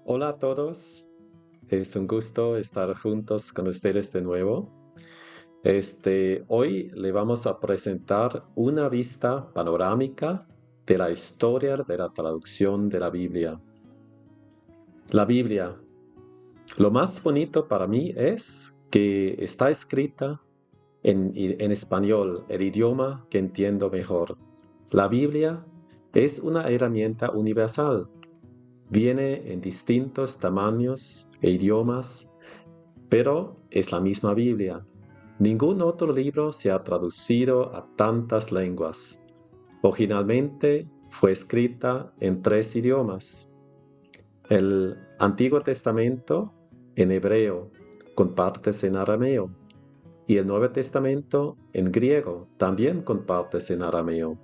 Hola a todos, es un gusto estar juntos con ustedes de nuevo. Hoy le vamos a presentar una vista panorámica de la historia de la traducción de la Biblia. La Biblia, lo más bonito para mí es que está escrita en español, el idioma que entiendo mejor. La Biblia es una herramienta universal. Viene en distintos tamaños e idiomas, pero es la misma Biblia. Ningún otro libro se ha traducido a tantas lenguas. Originalmente fue escrita en 3 idiomas. El Antiguo Testamento en hebreo, con partes en arameo, y el Nuevo Testamento en griego, también con partes en arameo.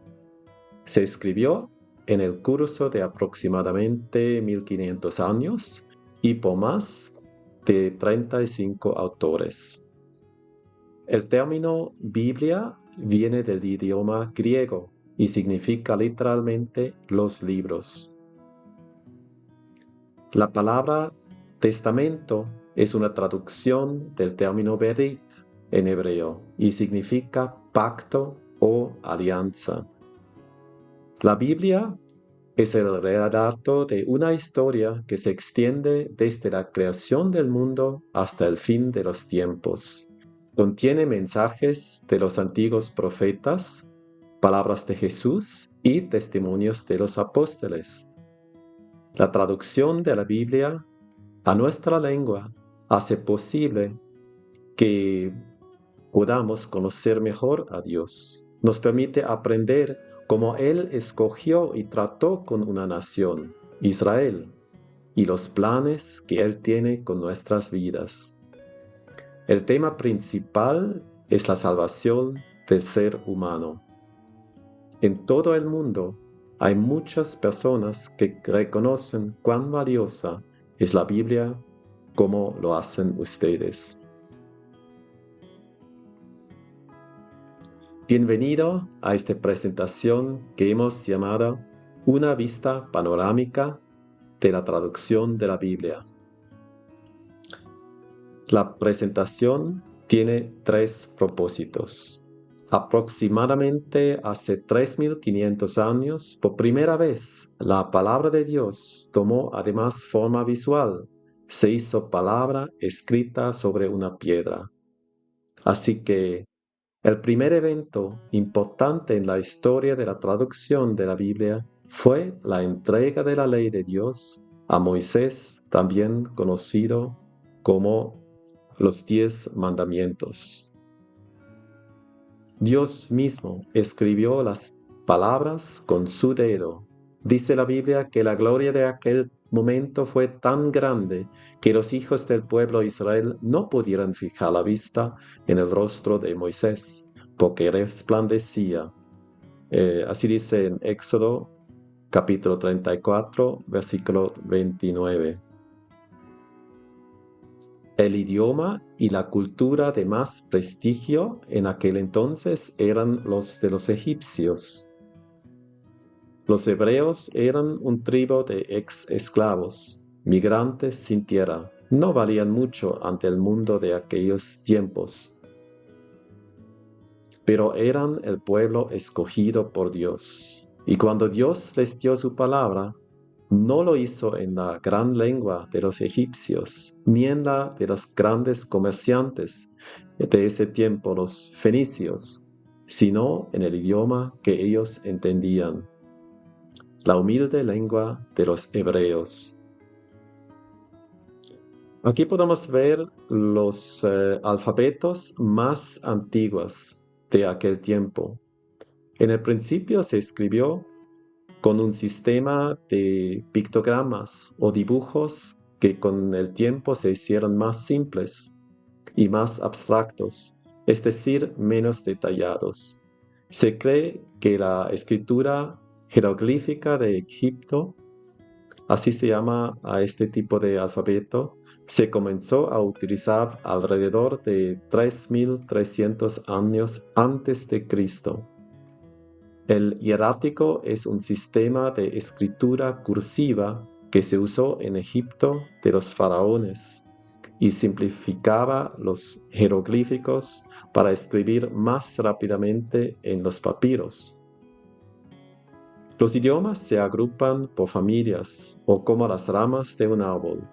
Se escribió en el curso de aproximadamente 1500 años y por más de 35 autores. El término Biblia viene del idioma griego y significa literalmente los libros. La palabra testamento es una traducción del término berit en hebreo y significa pacto o alianza. La Biblia es el relato de una historia que se extiende desde la creación del mundo hasta el fin de los tiempos. Contiene mensajes de los antiguos profetas, palabras de Jesús y testimonios de los apóstoles. La traducción de la Biblia a nuestra lengua hace posible que podamos conocer mejor a Dios. Nos permite aprender cómo Él escogió y trató con una nación, Israel, y los planes que Él tiene con nuestras vidas. El tema principal es la salvación del ser humano. En todo el mundo hay muchas personas que reconocen cuán valiosa es la Biblia como lo hacen ustedes. Bienvenido a esta presentación que hemos llamado Una vista panorámica de la traducción de la Biblia. La presentación tiene 3 propósitos. Aproximadamente hace 3500 años, por primera vez, la palabra de Dios tomó además forma visual. Se hizo palabra escrita sobre una piedra. Así que el primer evento importante en la historia de la traducción de la Biblia fue la entrega de la ley de Dios a Moisés, también conocido como los 10 mandamientos. Dios mismo escribió las palabras con su dedo. Dice la Biblia que la gloria de aquel momento fue tan grande que los hijos del pueblo de Israel no pudieran fijar la vista en el rostro de Moisés, porque resplandecía. Así dice en Éxodo capítulo 34, versículo 29. El idioma y la cultura de más prestigio en aquel entonces eran los de los egipcios. Los hebreos eran un tribu de ex-esclavos, migrantes sin tierra. No valían mucho ante el mundo de aquellos tiempos, pero eran el pueblo escogido por Dios. Y cuando Dios les dio su palabra, no lo hizo en la gran lengua de los egipcios, ni en la de los grandes comerciantes de ese tiempo, los fenicios, sino en el idioma que ellos entendían, la humilde lengua de los hebreos. Aquí podemos ver los alfabetos más antiguos de aquel tiempo. En el principio se escribió con un sistema de pictogramas o dibujos que con el tiempo se hicieron más simples y más abstractos, es decir, menos detallados. Se cree que la escritura jeroglífica de Egipto, así se llama a este tipo de alfabeto, se comenzó a utilizar alrededor de 3300 años antes de Cristo. El hierático es un sistema de escritura cursiva que se usó en Egipto de los faraones y simplificaba los jeroglíficos para escribir más rápidamente en los papiros. Los idiomas se agrupan por familias o como las ramas de un árbol.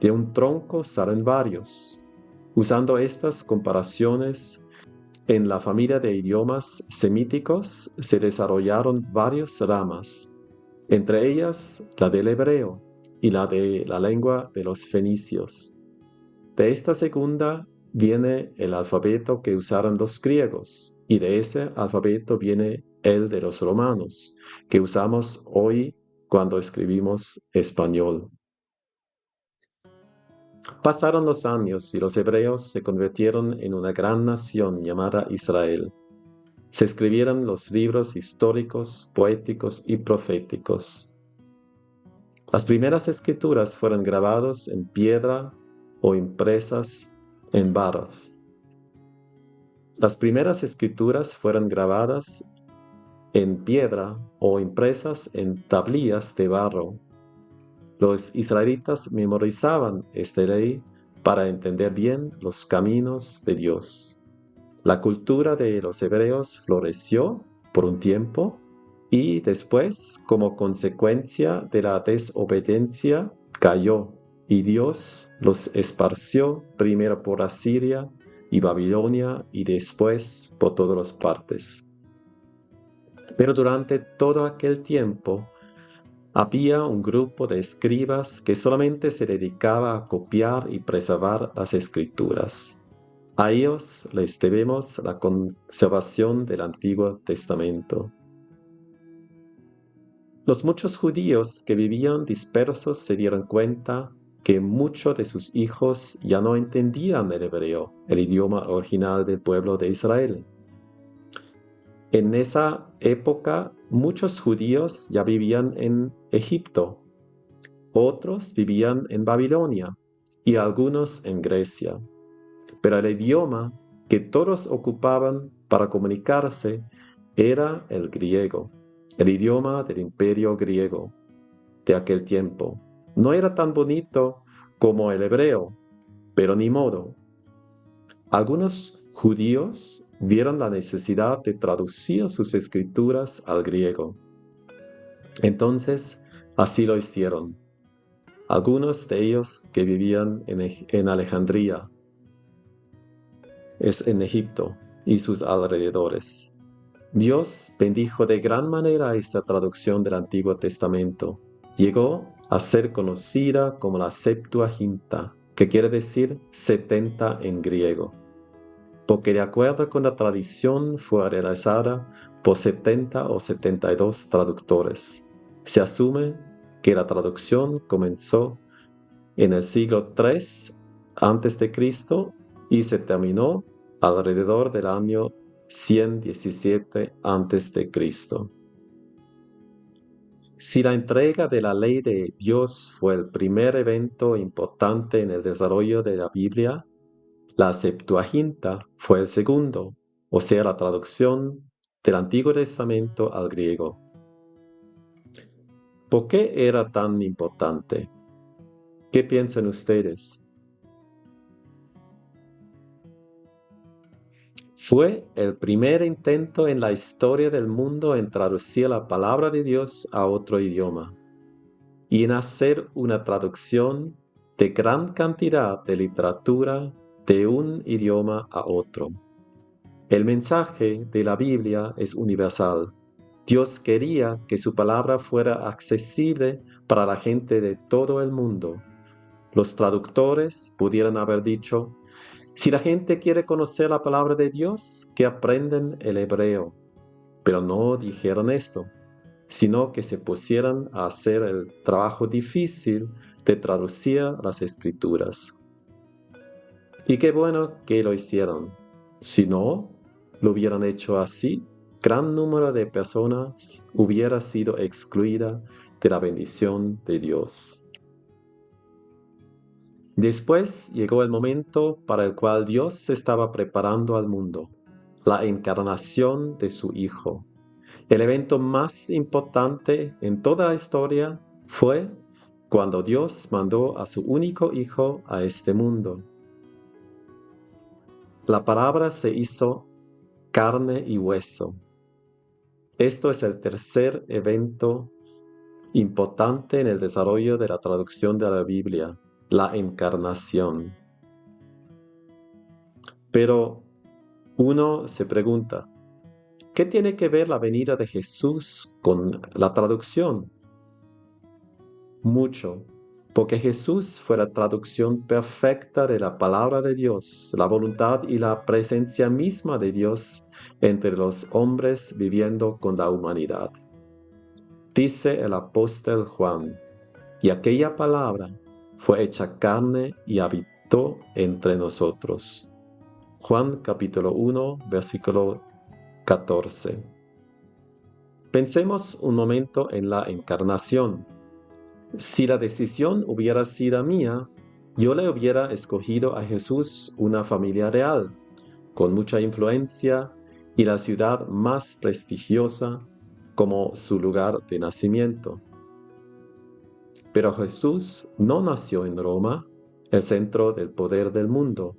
De un tronco salen varios. Usando estas comparaciones, en la familia de idiomas semíticos se desarrollaron varias ramas, entre ellas la del hebreo y la de la lengua de los fenicios. De esta segunda viene el alfabeto que usaron los griegos, y de ese alfabeto viene el de los romanos, que usamos hoy cuando escribimos español. Pasaron los años y los hebreos se convirtieron en una gran nación llamada Israel. Se escribieron los libros históricos, poéticos y proféticos. Las primeras escrituras fueron grabadas en piedra o impresas en barros. Las primeras escrituras fueron grabadas en piedra o impresas en tablillas de barro. Los israelitas memorizaban esta ley para entender bien los caminos de Dios. La cultura de los hebreos floreció por un tiempo y después, como consecuencia de la desobediencia, cayó y Dios los esparció primero por Asiria y Babilonia y después por todas las partes. Pero durante todo aquel tiempo había un grupo de escribas que solamente se dedicaba a copiar y preservar las escrituras. A ellos les debemos la conservación del Antiguo Testamento. Los muchos judíos que vivían dispersos se dieron cuenta que muchos de sus hijos ya no entendían el hebreo, el idioma original del pueblo de Israel. En esa época, muchos judíos ya vivían en Egipto, otros vivían en Babilonia y algunos en Grecia. Pero el idioma que todos ocupaban para comunicarse era el griego, el idioma del imperio griego de aquel tiempo. No era tan bonito como el hebreo, pero ni modo. Algunos judíos vieron la necesidad de traducir sus escrituras al griego. Entonces, así lo hicieron. Algunos de ellos que vivían en Alejandría, es en Egipto y sus alrededores. Dios bendijo de gran manera esta traducción del Antiguo Testamento. Llegó a ser conocida como la Septuaginta, que quiere decir 70 en griego, porque de acuerdo con la tradición fue realizada por 70 o 72 traductores. Se asume que la traducción comenzó en el siglo III a.C. y se terminó alrededor del año 117 a.C. Si la entrega de la ley de Dios fue el primer evento importante en el desarrollo de la Biblia, la Septuaginta fue el segundo, o sea, la traducción del Antiguo Testamento al griego. ¿Por qué era tan importante? ¿Qué piensan ustedes? Fue el primer intento en la historia del mundo en traducir la palabra de Dios a otro idioma y en hacer una traducción de gran cantidad de literatura de un idioma a otro. El mensaje de la Biblia es universal. Dios quería que su palabra fuera accesible para la gente de todo el mundo. Los traductores pudieran haber dicho: si la gente quiere conocer la palabra de Dios, que aprenden el hebreo. Pero no dijeron esto, sino que se pusieran a hacer el trabajo difícil de traducir las escrituras. Y qué bueno que lo hicieron. Si no lo hubieran hecho así, gran número de personas hubiera sido excluida de la bendición de Dios. Después llegó el momento para el cual Dios estaba preparando al mundo, la encarnación de su Hijo. El evento más importante en toda la historia fue cuando Dios mandó a su único Hijo a este mundo. La palabra se hizo carne y hueso. Esto es el tercer evento importante en el desarrollo de la traducción de la Biblia, la encarnación. Pero uno se pregunta, ¿qué tiene que ver la venida de Jesús con la traducción? Mucho, porque Jesús fue la traducción perfecta de la palabra de Dios, la voluntad y la presencia misma de Dios entre los hombres viviendo con la humanidad. Dice el apóstol Juan, y aquella palabra fue hecha carne y habitó entre nosotros. Juan capítulo 1, versículo 14. Pensemos un momento en la encarnación. Si la decisión hubiera sido mía, yo le hubiera escogido a Jesús una familia real, con mucha influencia y la ciudad más prestigiosa como su lugar de nacimiento. Pero Jesús no nació en Roma, el centro del poder del mundo.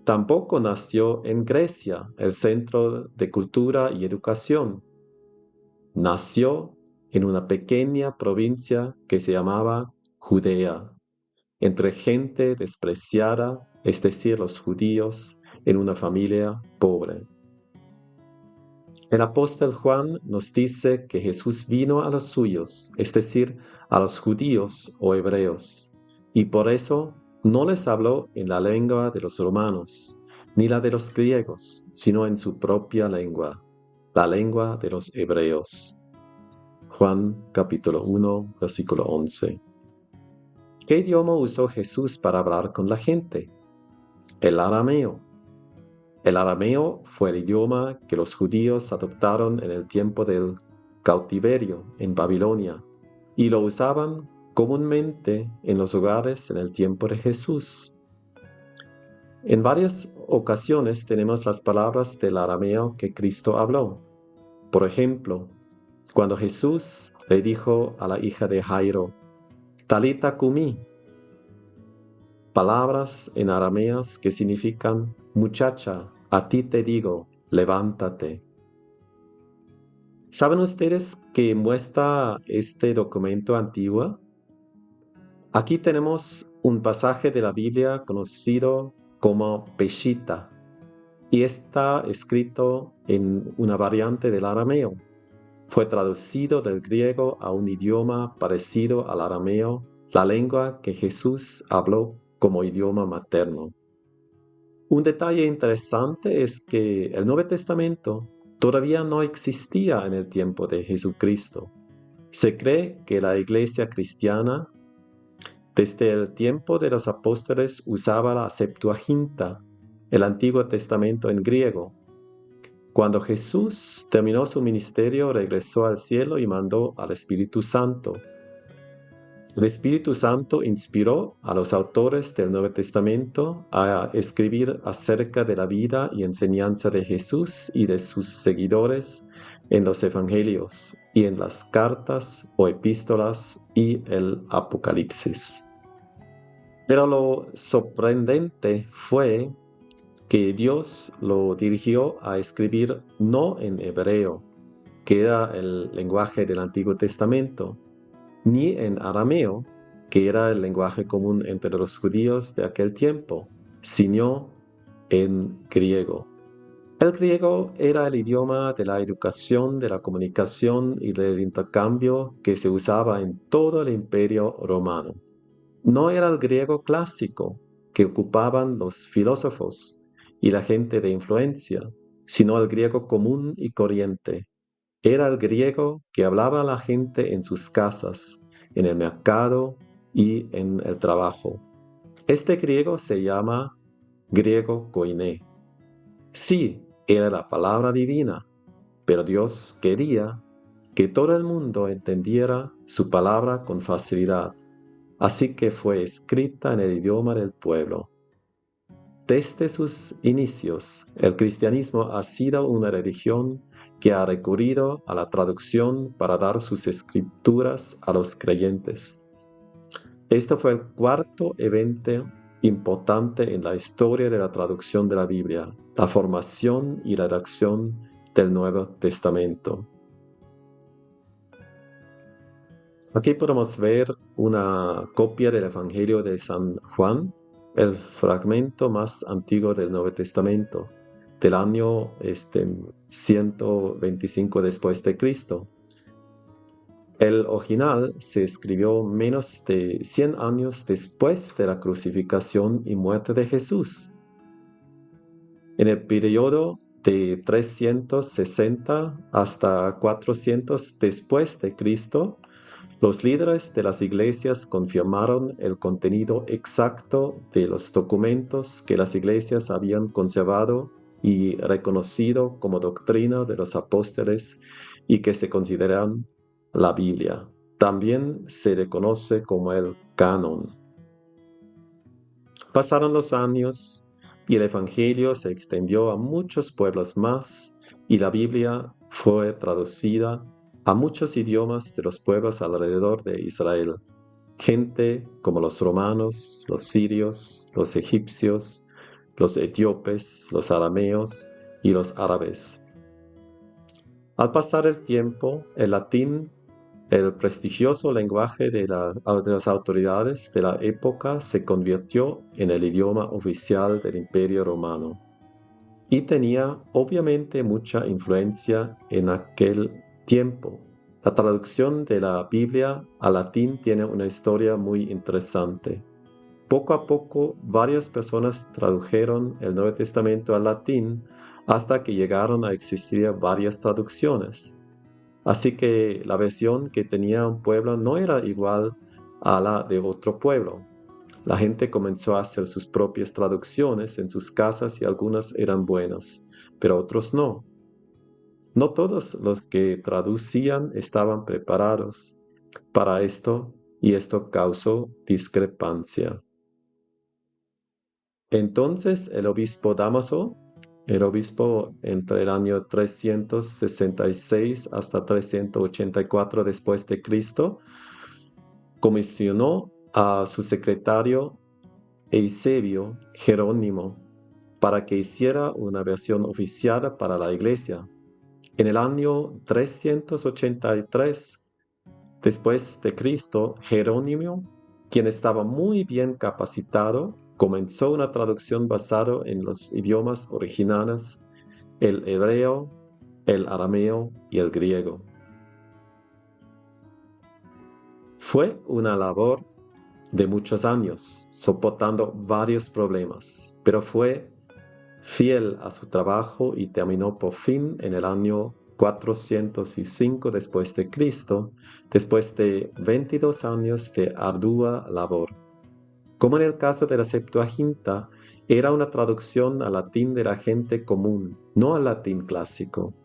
Tampoco nació en Grecia, el centro de cultura y educación. Nació en una pequeña provincia que se llamaba Judea, entre gente despreciada, es decir, los judíos, en una familia pobre. El apóstol Juan nos dice que Jesús vino a los suyos, es decir, a los judíos o hebreos, y por eso no les habló en la lengua de los romanos, ni la de los griegos, sino en su propia lengua, la lengua de los hebreos. Juan capítulo 1, versículo 11. ¿Qué idioma usó Jesús para hablar con la gente? El arameo. El arameo fue el idioma que los judíos adoptaron en el tiempo del cautiverio en Babilonia y lo usaban comúnmente en los hogares en el tiempo de Jesús. En varias ocasiones tenemos las palabras del arameo que Cristo habló. Por ejemplo, cuando Jesús le dijo a la hija de Jairo, Talita cumi, palabras en arameas que significan muchacha, a ti te digo, levántate. ¿Saben ustedes qué muestra este documento antiguo? Aquí tenemos un pasaje de la Biblia conocido como Peshita y está escrito en una variante del arameo. Fue traducido del griego a un idioma parecido al arameo, la lengua que Jesús habló como idioma materno. Un detalle interesante es que el Nuevo Testamento todavía no existía en el tiempo de Jesucristo. Se cree que la iglesia cristiana, desde el tiempo de los apóstoles, usaba la Septuaginta, el Antiguo Testamento en griego. Cuando Jesús terminó su ministerio, regresó al cielo y mandó al Espíritu Santo. El Espíritu Santo inspiró a los autores del Nuevo Testamento a escribir acerca de la vida y enseñanza de Jesús y de sus seguidores en los Evangelios y en las cartas o epístolas y el Apocalipsis. Pero lo sorprendente fue que Dios lo dirigió a escribir no en hebreo, que era el lenguaje del Antiguo Testamento, ni en arameo, que era el lenguaje común entre los judíos de aquel tiempo, sino en griego. El griego era el idioma de la educación, de la comunicación y del intercambio que se usaba en todo el imperio romano. No era el griego clásico que ocupaban los filósofos y la gente de influencia, sino el griego común y corriente. Era el griego que hablaba a la gente en sus casas, en el mercado y en el trabajo. Este griego se llama griego koiné. Sí, era la palabra divina, pero Dios quería que todo el mundo entendiera su palabra con facilidad, así que fue escrita en el idioma del pueblo. Desde sus inicios, el cristianismo ha sido una religión que ha recurrido a la traducción para dar sus escrituras a los creyentes. Este fue el cuarto evento importante en la historia de la traducción de la Biblia, la formación y redacción del Nuevo Testamento. Aquí podemos ver una copia del Evangelio de San Juan, el fragmento más antiguo del Nuevo Testamento, del año 125 después de Cristo. El original se escribió menos de 100 años después de la crucifixión y muerte de Jesús. En el periodo de 360 hasta 400 después de Cristo, los líderes de las iglesias confirmaron el contenido exacto de los documentos que las iglesias habían conservado y reconocido como doctrina de los apóstoles y que se consideran la Biblia. También se le conoce como el canon. Pasaron los años y el Evangelio se extendió a muchos pueblos más y la Biblia fue traducida a muchos idiomas de los pueblos alrededor de Israel. Gente como los romanos, los sirios, los egipcios, los etíopes, los arameos y los árabes. Al pasar el tiempo, el latín, el prestigioso lenguaje de las autoridades de la época, se convirtió en el idioma oficial del Imperio Romano y tenía obviamente mucha influencia en aquel tiempo. La traducción de la Biblia al latín tiene una historia muy interesante. Poco a poco, varias personas tradujeron el Nuevo Testamento al latín hasta que llegaron a existir varias traducciones. Así que la versión que tenía un pueblo no era igual a la de otro pueblo. La gente comenzó a hacer sus propias traducciones en sus casas y algunas eran buenas, pero otros no. No todos los que traducían estaban preparados para esto y esto causó discrepancia. Entonces el obispo Dámaso, el obispo entre el año 366 hasta 384 después de Cristo, comisionó a su secretario Eusebio Jerónimo para que hiciera una versión oficial para la iglesia. En el año 383 después de Cristo, Jerónimo, quien estaba muy bien capacitado, comenzó una traducción basada en los idiomas originales, el hebreo, el arameo y el griego. Fue una labor de muchos años, soportando varios problemas, pero fue fiel a su trabajo y terminó por fin en el año 405 después de Cristo, después de 22 años de ardua labor. Como en el caso de la Septuaginta, era una traducción al latín de la gente común, no al latín clásico.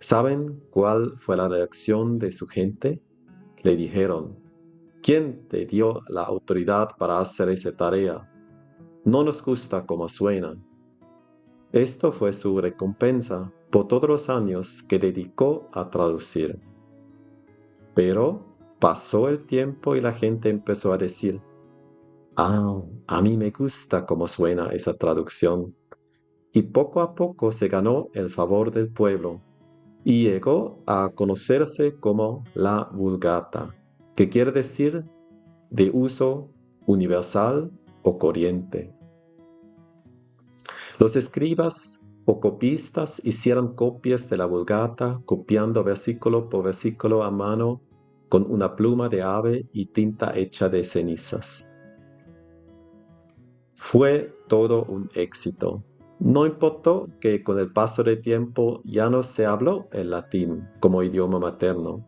¿Saben cuál fue la reacción de su gente? Le dijeron: ¿quién te dio la autoridad para hacer esa tarea? No nos gusta cómo suena. Esto fue su recompensa por todos los años que dedicó a traducir. Pero pasó el tiempo y la gente empezó a decir: a mí me gusta cómo suena esa traducción. Y poco a poco se ganó el favor del pueblo y llegó a conocerse como la Vulgata, que quiere decir de uso universal o corriente. Los escribas o copistas hicieron copias de la Vulgata, copiando versículo por versículo a mano con una pluma de ave y tinta hecha de cenizas. Fue todo un éxito. No importó que con el paso del tiempo ya no se habló el latín como idioma materno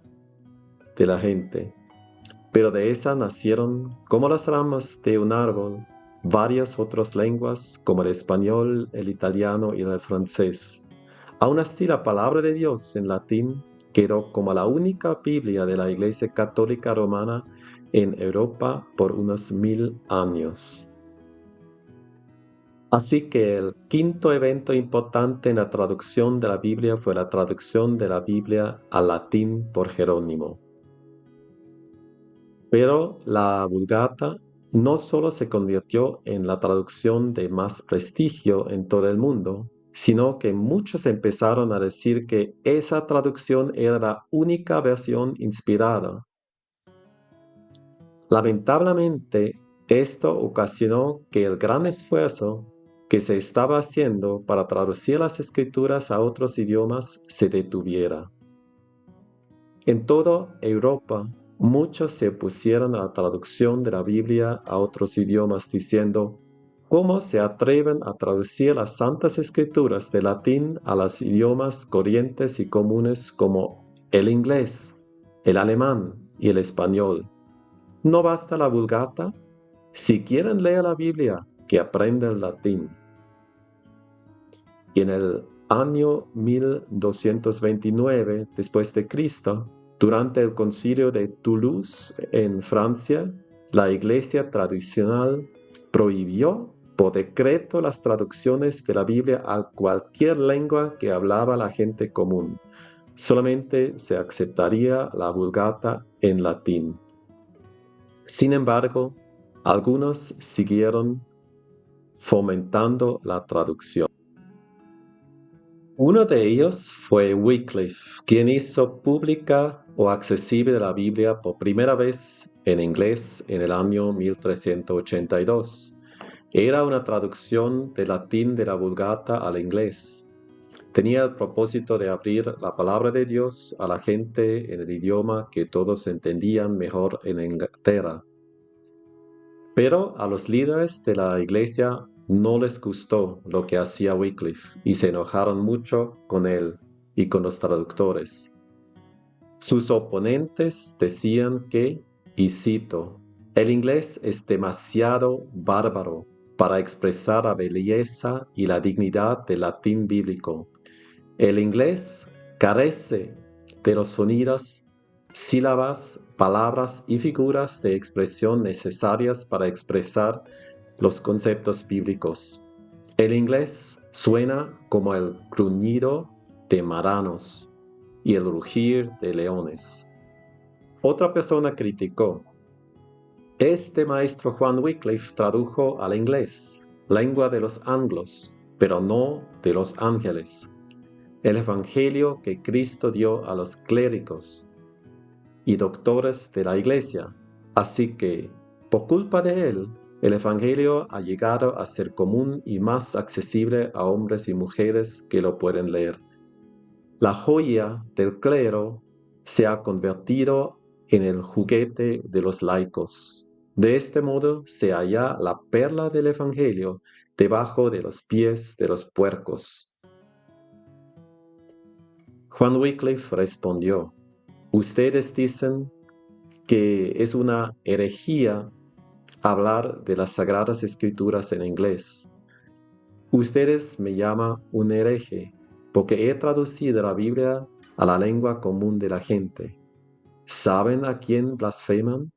de la gente, pero de esa nacieron, como las ramas de un árbol, varias otras lenguas como el español, el italiano y el francés. Aún así, la palabra de Dios en latín quedó como la única Biblia de la Iglesia Católica Romana en Europa por unos 1000 años. Así que el quinto evento importante en la traducción de la Biblia fue la traducción de la Biblia al latín por Jerónimo. Pero la Vulgata no solo se convirtió en la traducción de más prestigio en todo el mundo, sino que muchos empezaron a decir que esa traducción era la única versión inspirada. Lamentablemente, esto ocasionó que el gran esfuerzo que se estaba haciendo para traducir las escrituras a otros idiomas se detuviera. En toda Europa, muchos se opusieron a la traducción de la Biblia a otros idiomas diciendo, ¿cómo se atreven a traducir las Santas Escrituras del latín a los idiomas corrientes y comunes como el inglés, el alemán y el español? ¿No basta la Vulgata? Si quieren leer la Biblia, que aprendan latín. Y en el año 1229 después de Cristo, durante el concilio de Toulouse en Francia, la Iglesia tradicional prohibió por decreto las traducciones de la Biblia a cualquier lengua que hablaba la gente común. Solamente se aceptaría la Vulgata en latín. Sin embargo, algunos siguieron fomentando la traducción. Uno de ellos fue Wycliffe, quien hizo pública o accesible la Biblia por primera vez en inglés en el año 1382. Era una traducción del latín de la Vulgata al inglés. Tenía el propósito de abrir la palabra de Dios a la gente en el idioma que todos entendían mejor en Inglaterra. Pero a los líderes de la iglesia no les gustó lo que hacía Wycliffe y se enojaron mucho con él y con los traductores. Sus oponentes decían que, y cito, el inglés es demasiado bárbaro para expresar la belleza y la dignidad del latín bíblico. El inglés carece de los sonidos, sílabas, palabras y figuras de expresión necesarias para expresar los conceptos bíblicos. El inglés suena como el gruñido de maranos y el rugir de leones. Otra persona criticó: este maestro Juan Wycliffe tradujo al inglés, lengua de los anglos, pero no de los ángeles, el evangelio que Cristo dio a los clérigos y doctores de la iglesia. Así que, por culpa de él, el evangelio ha llegado a ser común y más accesible a hombres y mujeres que lo pueden leer. La joya del clero se ha convertido en el juguete de los laicos. De este modo se halla la perla del evangelio debajo de los pies de los puercos. Juan Wycliffe respondió: ustedes dicen que es una herejía hablar de las Sagradas Escrituras en inglés. Ustedes me llaman un hereje porque he traducido la Biblia a la lengua común de la gente. ¿Saben a quién blasfeman?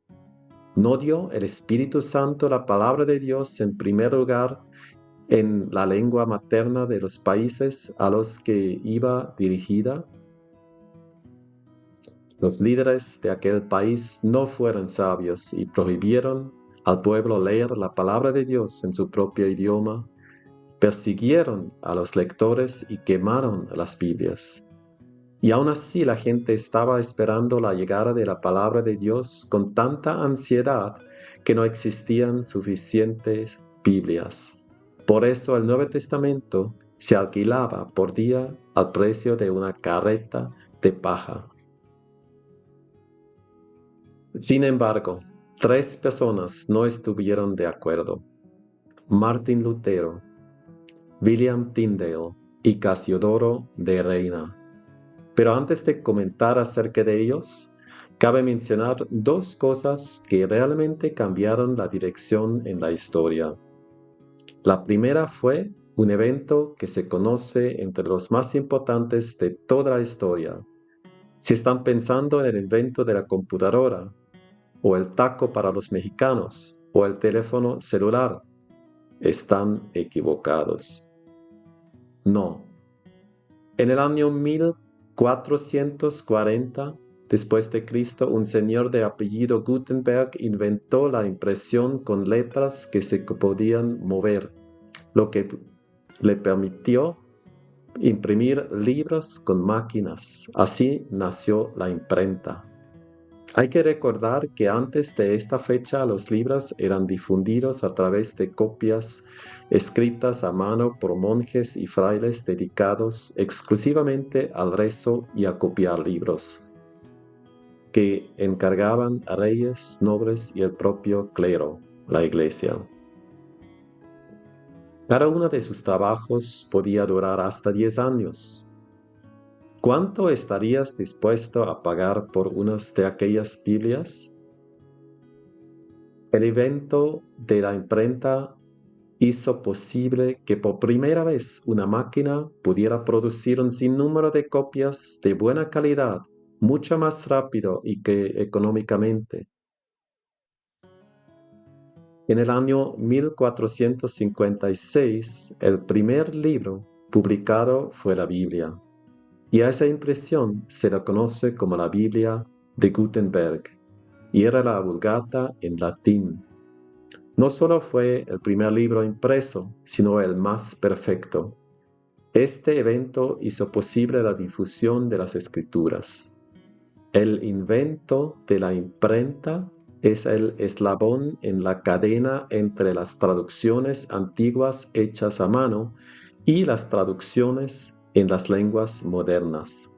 ¿No dio el Espíritu Santo la palabra de Dios en primer lugar en la lengua materna de los países a los que iba dirigida? Los líderes de aquel país no fueron sabios y prohibieron al pueblo leer la palabra de Dios en su propio idioma, persiguieron a los lectores y quemaron las Biblias. Y aún así la gente estaba esperando la llegada de la palabra de Dios con tanta ansiedad que no existían suficientes Biblias. Por eso el Nuevo Testamento se alquilaba por día al precio de una carreta de paja. Sin embargo, 3 personas no estuvieron de acuerdo: Martín Lutero, William Tyndale y Casiodoro de Reina. Pero antes de comentar acerca de ellos, cabe mencionar 2 cosas que realmente cambiaron la dirección en la historia. La primera fue un evento que se conoce entre los más importantes de toda la historia. Si están pensando en el invento de la computadora, o el taco para los mexicanos, o el teléfono celular, están equivocados. No. En el año 1440 después de Cristo, un señor de apellido Gutenberg inventó la impresión con letras que se podían mover, lo que le permitió imprimir libros con máquinas. Así nació la imprenta. Hay que recordar que antes de esta fecha los libros eran difundidos a través de copias escritas a mano por monjes y frailes dedicados exclusivamente al rezo y a copiar libros, que encargaban a reyes, nobles y el propio clero, la iglesia. Cada uno de sus trabajos podía durar hasta 10 años. ¿Cuánto estarías dispuesto a pagar por unas de aquellas Biblias? El invento de la imprenta hizo posible que por primera vez una máquina pudiera producir un sinnúmero de copias de buena calidad, mucho más rápido y que económicamente. En el año 1456, el primer libro publicado fue la Biblia, y a esa impresión se la conoce como la Biblia de Gutenberg, y era la Vulgata en latín. No solo fue el primer libro impreso, sino el más perfecto. Este evento hizo posible la difusión de las Escrituras. El invento de la imprenta es el eslabón en la cadena entre las traducciones antiguas hechas a mano y las traducciones en las lenguas modernas.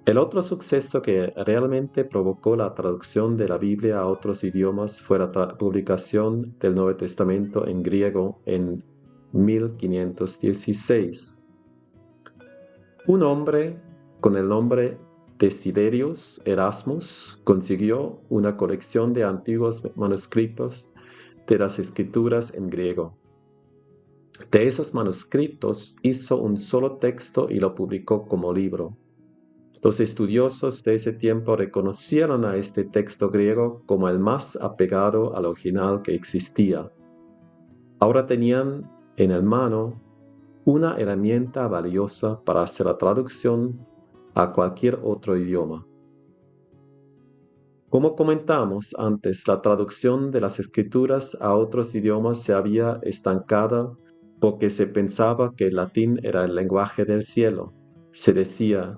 El otro suceso que realmente provocó la traducción de la Biblia a otros idiomas fue la publicación del Nuevo Testamento en griego en 1516. Un hombre con el nombre Desiderius Erasmus consiguió una colección de antiguos manuscritos de las Escrituras en griego. De esos manuscritos hizo un solo texto y lo publicó como libro. Los estudiosos de ese tiempo reconocieron a este texto griego como el más apegado al original que existía. Ahora tenían en el mano una herramienta valiosa para hacer la traducción a cualquier otro idioma. Como comentamos antes, la traducción de las escrituras a otros idiomas se había estancado porque se pensaba que el latín era el lenguaje del cielo. Se decía,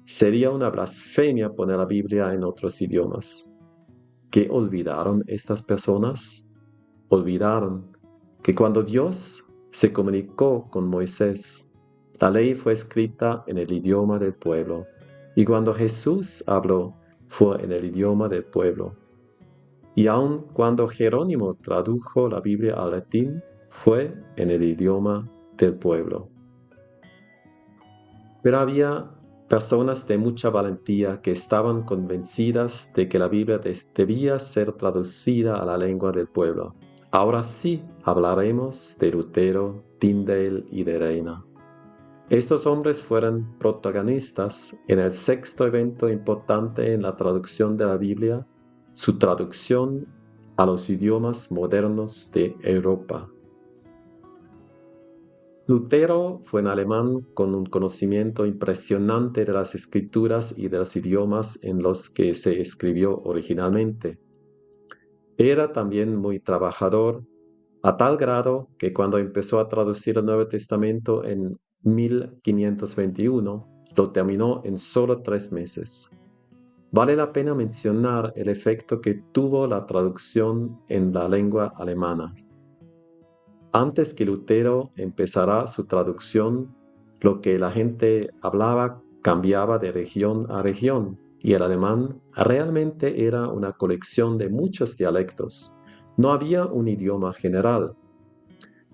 sería una blasfemia poner la Biblia en otros idiomas. ¿Qué olvidaron estas personas? Olvidaron que cuando Dios se comunicó con Moisés, la ley fue escrita en el idioma del pueblo, y cuando Jesús habló, fue en el idioma del pueblo. Y aun cuando Jerónimo tradujo la Biblia al latín, fue en el idioma del pueblo. Pero había personas de mucha valentía que estaban convencidas de que la Biblia debía ser traducida a la lengua del pueblo. Ahora sí hablaremos de Lutero, Tyndale y de Reina. Estos hombres fueron protagonistas en el sexto evento importante en la traducción de la Biblia, su traducción a los idiomas modernos de Europa. Lutero fue un alemán con un conocimiento impresionante de las escrituras y de los idiomas en los que se escribió originalmente. Era también muy trabajador, a tal grado que cuando empezó a traducir el Nuevo Testamento en 1521, lo terminó en solo 3 meses. Vale la pena mencionar el efecto que tuvo la traducción en la lengua alemana. Antes que Lutero empezara su traducción, lo que la gente hablaba cambiaba de región a región, y el alemán realmente era una colección de muchos dialectos. No había un idioma general.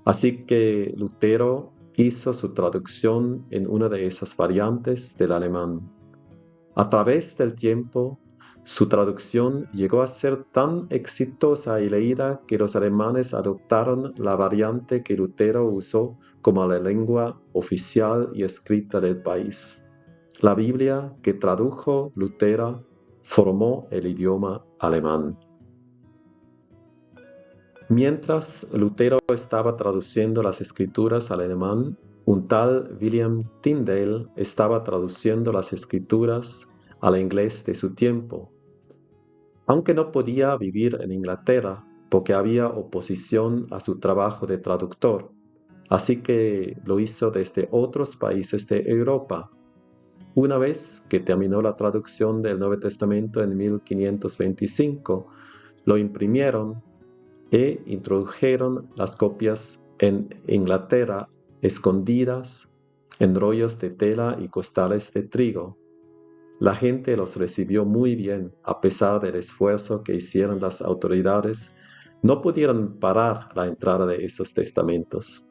Así que Lutero hizo su traducción en una de esas variantes del alemán. A través del tiempo, su traducción llegó a ser tan exitosa y leída que los alemanes adoptaron la variante que Lutero usó como la lengua oficial y escrita del país. La Biblia que tradujo Lutero formó el idioma alemán. Mientras Lutero estaba traduciendo las escrituras al alemán, un tal William Tyndale estaba traduciendo las escrituras al inglés de su tiempo. Aunque no podía vivir en Inglaterra porque había oposición a su trabajo de traductor, así que lo hizo desde otros países de Europa. Una vez que terminó la traducción del Nuevo Testamento en 1525, lo imprimieron e introdujeron las copias en Inglaterra escondidas en rollos de tela y costales de trigo. La gente los recibió muy bien a pesar del esfuerzo que hicieron las autoridades. No pudieron parar la entrada de esos testamentos.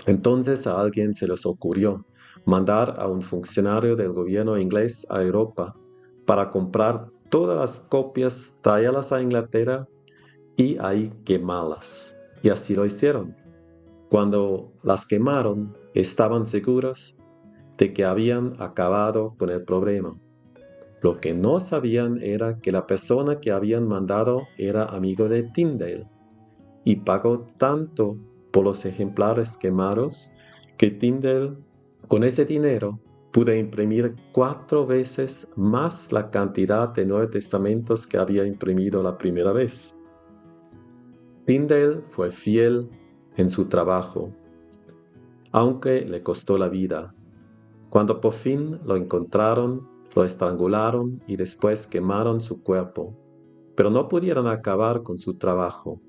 Entonces a alguien se les ocurrió mandar a un funcionario del gobierno inglés a Europa para comprar todas las copias, traerlas a Inglaterra y ahí quemarlas. Y así lo hicieron. Cuando las quemaron, estaban seguros de que habían acabado con el problema. Lo que no sabían era que la persona que habían mandado era amigo de Tyndale y pagó tanto por los ejemplares quemados que Tyndale, con ese dinero, pudo imprimir 4 veces más la cantidad de Nuevos Testamentos que había imprimido la primera vez. Tyndale fue fiel en su trabajo, aunque le costó la vida. Cuando por fin lo encontraron, lo estrangularon y después quemaron su cuerpo, pero no pudieron acabar con su trabajo.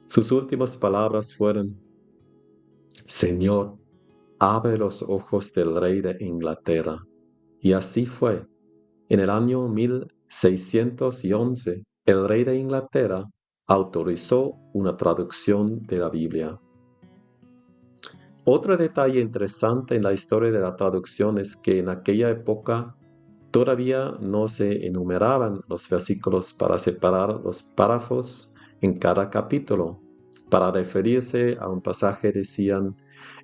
Sus últimas palabras fueron: Señor, abre los ojos del rey de Inglaterra. Y así fue. En el año 1611, el rey de Inglaterra autorizó una traducción de la Biblia. Otro detalle interesante en la historia de la traducción es que en aquella época todavía no se enumeraban los versículos para separar los párrafos en cada capítulo. Para referirse a un pasaje decían: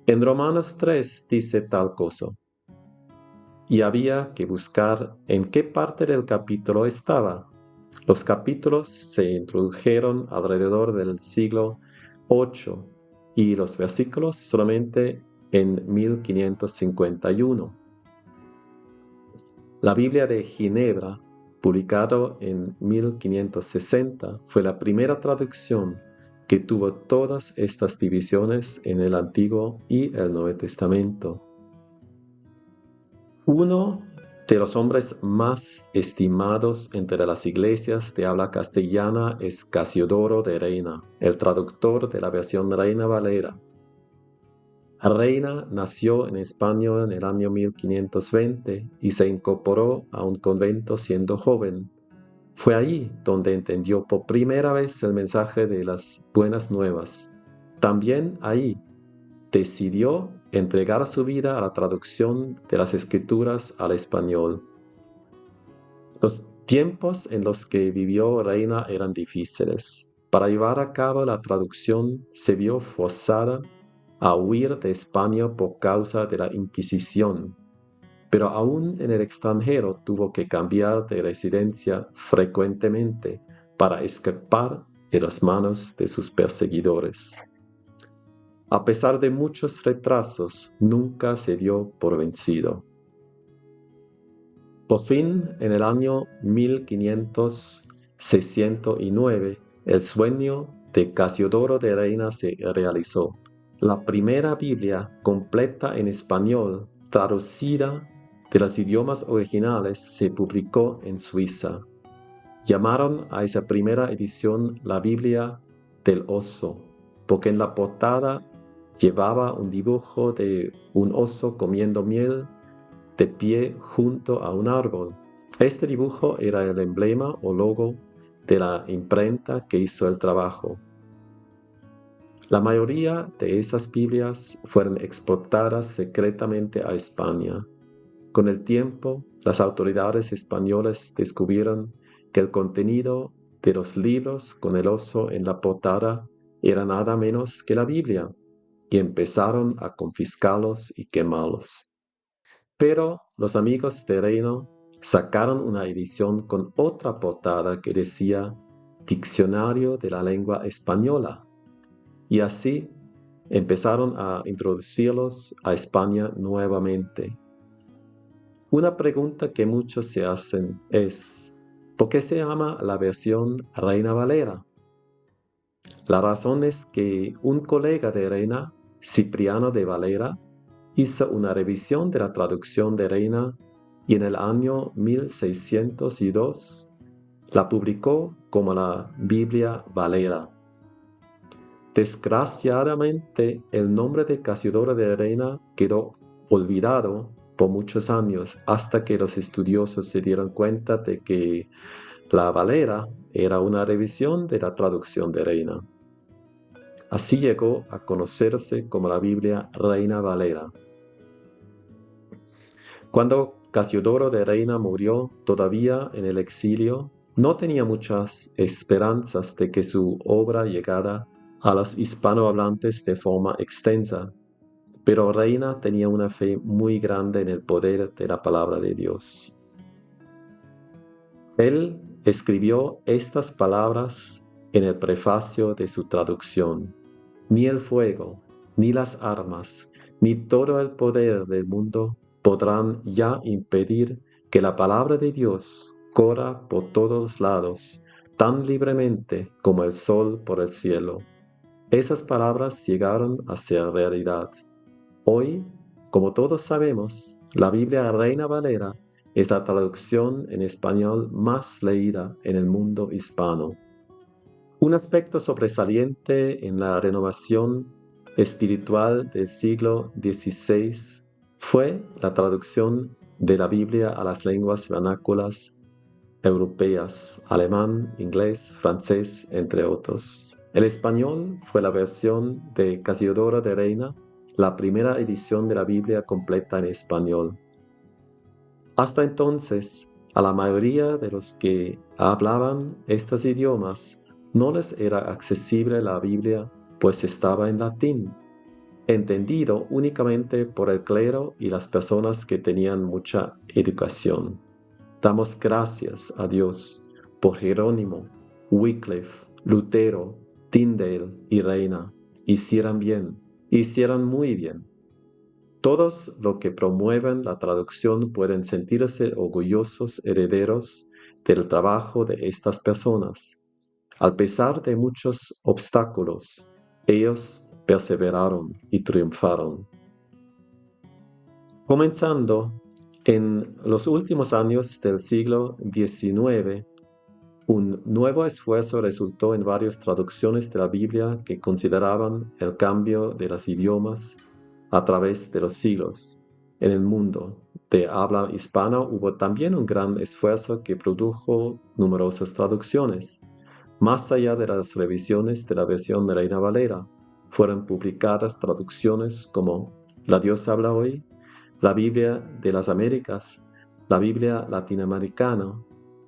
en Romanos 3 dice tal cosa. Y había que buscar en qué parte del capítulo estaba. Los capítulos se introdujeron alrededor del siglo VIII y los versículos solamente en 1551. La Biblia de Ginebra, publicado en 1560, fue la primera traducción que tuvo todas estas divisiones en el Antiguo y el Nuevo Testamento. Uno de los hombres más estimados entre las iglesias de habla castellana es Casiodoro de Reina, el traductor de la versión Reina Valera. Reina nació en España en el año 1520 y se incorporó a un convento siendo joven. Fue allí donde entendió por primera vez el mensaje de las buenas nuevas. También ahí decidió entregar su vida a la traducción de las escrituras al español. Los tiempos en los que vivió Reina eran difíciles. Para llevar a cabo la traducción se vio forzada a huir de España por causa de la Inquisición, pero aún en el extranjero tuvo que cambiar de residencia frecuentemente para escapar de las manos de sus perseguidores. A pesar de muchos retrasos, nunca se dio por vencido. Por fin, en el año 1569, el sueño de Casiodoro de Reina se realizó. La primera Biblia completa en español, traducida de los idiomas originales, se publicó en Suiza. Llamaron a esa primera edición la Biblia del oso, porque en la portada llevaba un dibujo de un oso comiendo miel de pie junto a un árbol. Este dibujo era el emblema o logo de la imprenta que hizo el trabajo. La mayoría de esas Biblias fueron exportadas secretamente a España. Con el tiempo, las autoridades españolas descubrieron que el contenido de los libros con el oso en la portada era nada menos que la Biblia, y empezaron a confiscarlos y quemarlos. Pero los amigos de Reino sacaron una edición con otra portada que decía: Diccionario de la Lengua Española, y así empezaron a introducirlos a España nuevamente. Una pregunta que muchos se hacen es, ¿por qué se llama la versión Reina Valera? La razón es que un colega de Reina, Cipriano de Valera, hizo una revisión de la traducción de Reina y en el año 1602 la publicó como la Biblia Valera. Desgraciadamente, el nombre de Casiodoro de Reina quedó olvidado por muchos años hasta que los estudiosos se dieron cuenta de que la Valera era una revisión de la traducción de Reina. Así llegó a conocerse como la Biblia Reina Valera. Cuando Casiodoro de Reina murió todavía en el exilio, no tenía muchas esperanzas de que su obra llegara a los hispanohablantes de forma extensa, pero Reina tenía una fe muy grande en el poder de la palabra de Dios. Él escribió estas palabras en el prefacio de su traducción: ni el fuego, ni las armas, ni todo el poder del mundo podrán ya impedir que la palabra de Dios corra por todos lados, tan libremente como el sol por el cielo. Esas palabras llegaron a ser realidad. Hoy, como todos sabemos, la Biblia Reina Valera es la traducción en español más leída en el mundo hispano. Un aspecto sobresaliente en la renovación espiritual del siglo XVI fue la traducción de la Biblia a las lenguas vernáculas europeas, alemán, inglés, francés, entre otros. El español fue la versión de Casiodoro de Reina, la primera edición de la Biblia completa en español. Hasta entonces, a la mayoría de los que hablaban estos idiomas no les era accesible la Biblia, pues estaba en latín, entendido únicamente por el clero y las personas que tenían mucha educación. Damos gracias a Dios por Jerónimo, Wycliffe, Lutero, Tyndale y Reina. Hicieran bien, hicieran muy bien. Todos los que promueven la traducción pueden sentirse orgullosos herederos del trabajo de estas personas. A pesar de muchos obstáculos, ellos perseveraron y triunfaron. Comenzando en los últimos años del siglo XIX, un nuevo esfuerzo resultó en varias traducciones de la Biblia que consideraban el cambio de los idiomas a través de los siglos. En el mundo de habla hispana hubo también un gran esfuerzo que produjo numerosas traducciones. Más allá de las revisiones de la versión de Reina Valera, fueron publicadas traducciones como La Dios habla hoy, la Biblia de las Américas, la Biblia latinoamericana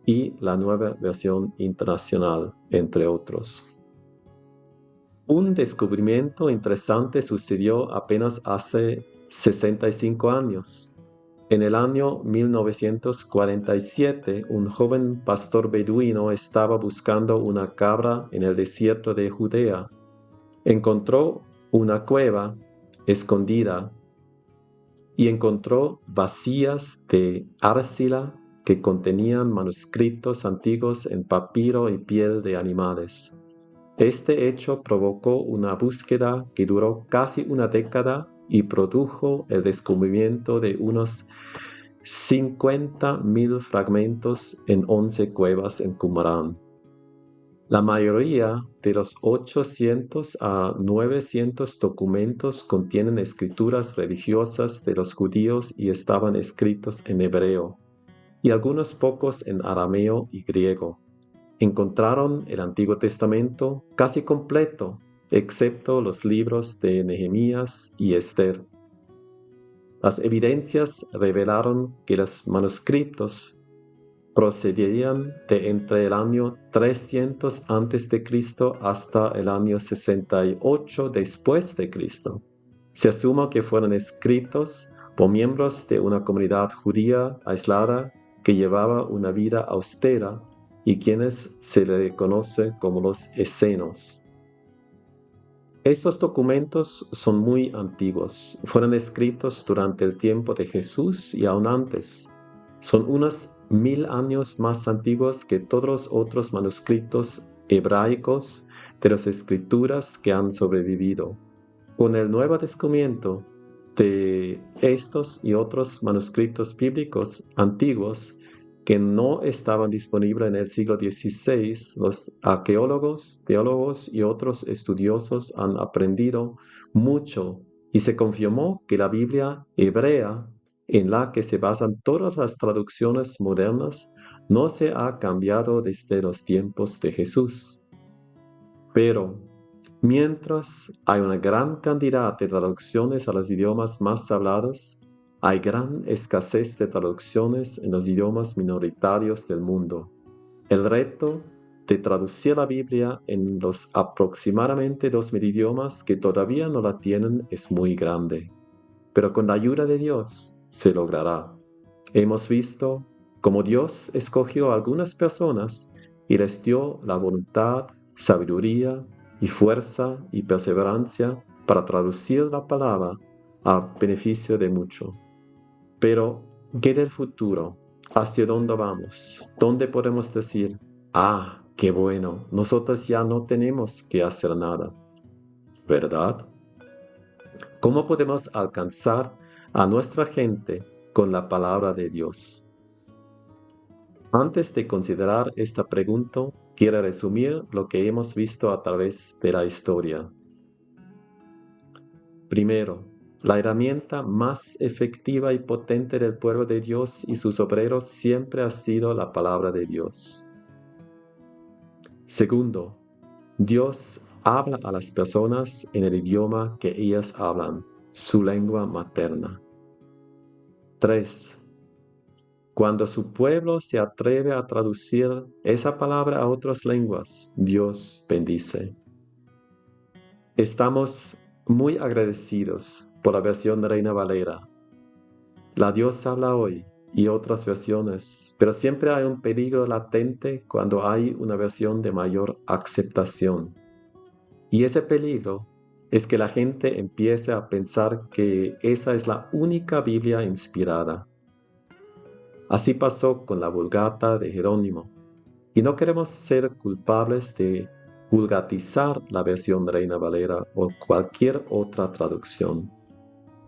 y la Nueva Versión Internacional, entre otros. Un descubrimiento interesante sucedió apenas hace 65 años. En el año 1947, un joven pastor beduino estaba buscando una cabra en el desierto de Judea. Encontró una cueva escondida y encontró vasijas de arcilla que contenían manuscritos antiguos en papiro y piel de animales. Este hecho provocó una búsqueda que duró casi una década y produjo el descubrimiento de unos 50.000 fragmentos en 11 cuevas en Qumrán. La mayoría de los 800 a 900 documentos contienen escrituras religiosas de los judíos y estaban escritos en hebreo, y algunos pocos en arameo y griego. Encontraron el Antiguo Testamento casi completo, excepto los libros de Nehemías y Esther. Las evidencias revelaron que los manuscritos procedían de entre el año 300 a.C. hasta el año 68 después de Cristo. Se asume que fueron escritos por miembros de una comunidad judía aislada que llevaba una vida austera y quienes se le conoce como los essenos. Estos documentos son muy antiguos, fueron escritos durante el tiempo de Jesús y aún antes. Son unos 1000 años más antiguos que todos los otros manuscritos hebraicos de las escrituras que han sobrevivido. Con el nuevo descubrimiento de estos y otros manuscritos bíblicos antiguos que no estaban disponibles en el siglo XVI, los arqueólogos, teólogos y otros estudiosos han aprendido mucho y se confirmó que la Biblia hebrea, en la que se basan todas las traducciones modernas, no se ha cambiado desde los tiempos de Jesús. Pero mientras hay una gran cantidad de traducciones a los idiomas más hablados, hay gran escasez de traducciones en los idiomas minoritarios del mundo. El reto de traducir la Biblia en los aproximadamente 2000 idiomas que todavía no la tienen es muy grande, pero con la ayuda de Dios se logrará. Hemos visto cómo Dios escogió a algunas personas y les dio la voluntad, sabiduría y fuerza y perseverancia para traducir la palabra a beneficio de muchos. Pero, ¿qué del futuro? ¿Hacia dónde vamos? ¿Dónde podemos decir, qué bueno, nosotros ya no tenemos que hacer nada? ¿Verdad? ¿Cómo podemos alcanzar a nuestra gente con la palabra de Dios? Antes de considerar esta pregunta, quiero resumir lo que hemos visto a través de la historia. Primero, la herramienta más efectiva y potente del pueblo de Dios y sus obreros siempre ha sido la palabra de Dios. Segundo, Dios habla a las personas en el idioma que ellas hablan, su lengua materna. 3. Cuando su pueblo se atreve a traducir esa palabra a otras lenguas, Dios bendice. Estamos muy agradecidos por la versión de Reina Valera. La Dios habla hoy y otras versiones, pero siempre hay un peligro latente cuando hay una versión de mayor aceptación. Y ese peligro es que la gente empiece a pensar que esa es la única Biblia inspirada. Así pasó con la Vulgata de Jerónimo, y no queremos ser culpables de vulgatizar la versión de Reina Valera o cualquier otra traducción.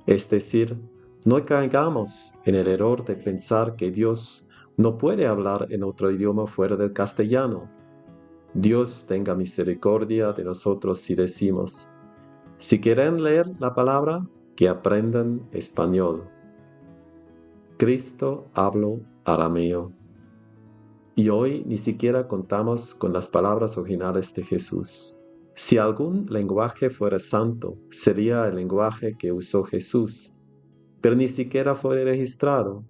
Es decir, no caigamos en el error de pensar que Dios no puede hablar en otro idioma fuera del castellano. Dios tenga misericordia de nosotros si decimos, si quieren leer la palabra, que aprendan español. Cristo habló arameo. Y hoy ni siquiera contamos con las palabras originales de Jesús. Si algún lenguaje fuera santo, sería el lenguaje que usó Jesús, pero ni siquiera fue registrado.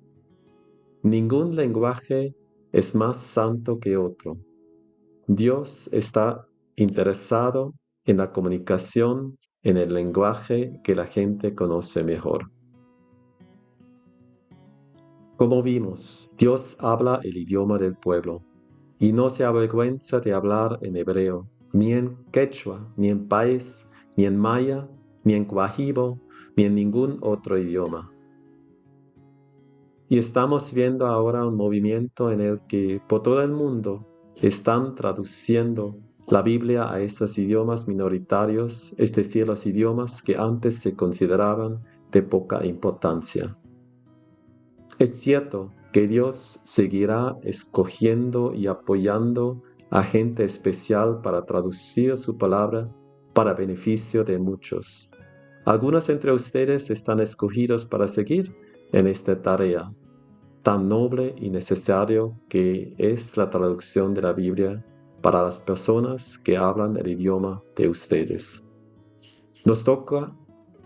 Ningún lenguaje es más santo que otro. Dios está interesado en la comunicación en el lenguaje que la gente conoce mejor. Como vimos, Dios habla el idioma del pueblo y no se avergüenza de hablar en hebreo, ni en quechua, ni en país, ni en maya, ni en guajibo, ni en ningún otro idioma. Y estamos viendo ahora un movimiento en el que por todo el mundo están traduciendo la Biblia a estos idiomas minoritarios, es decir, los idiomas que antes se consideraban de poca importancia. Es cierto que Dios seguirá escogiendo y apoyando a gente especial para traducir su palabra para beneficio de muchos. Algunos entre ustedes están escogidos para seguir en esta tarea tan noble y necesario que es la traducción de la Biblia para las personas que hablan el idioma de ustedes. Nos toca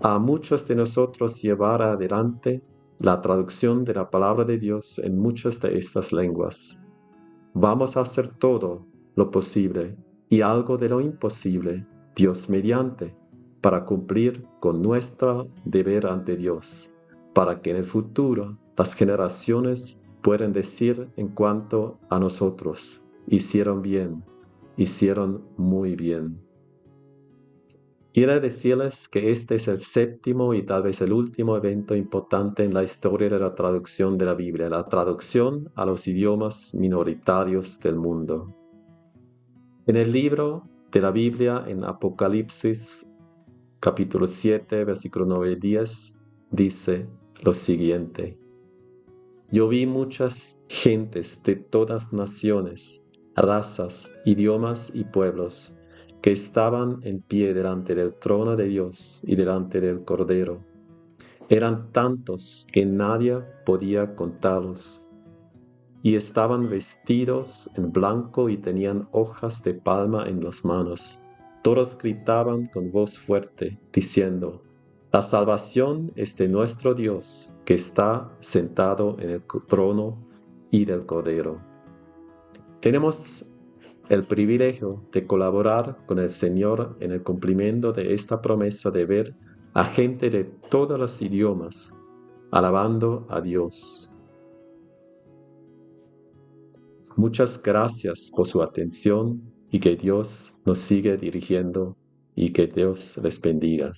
a muchos de nosotros llevar adelante la traducción de la palabra de Dios en muchas de estas lenguas. Vamos a hacer todo lo posible y algo de lo imposible, Dios mediante, para cumplir con nuestro deber ante Dios, para que en el futuro las generaciones puedan decir en cuanto a nosotros, Hicieron bien, hicieron muy bien. Quiero decirles que este es el séptimo y tal vez el último evento importante en la historia de la traducción de la Biblia, la traducción a los idiomas minoritarios del mundo. En el libro de la Biblia, en Apocalipsis, capítulo 7, versículo 9 y 10, dice lo siguiente: Yo vi muchas gentes de todas naciones, razas, idiomas y pueblos, que estaban en pie delante del trono de Dios y delante del Cordero. Eran tantos que nadie podía contarlos, y estaban vestidos en blanco y tenían hojas de palma en las manos. Todos gritaban con voz fuerte, diciendo: La salvación es de nuestro Dios, que está sentado en el trono y del Cordero. Tenemos el privilegio de colaborar con el Señor en el cumplimiento de esta promesa de ver a gente de todos los idiomas alabando a Dios. Muchas gracias por su atención y que Dios nos siga dirigiendo y que Dios les bendiga.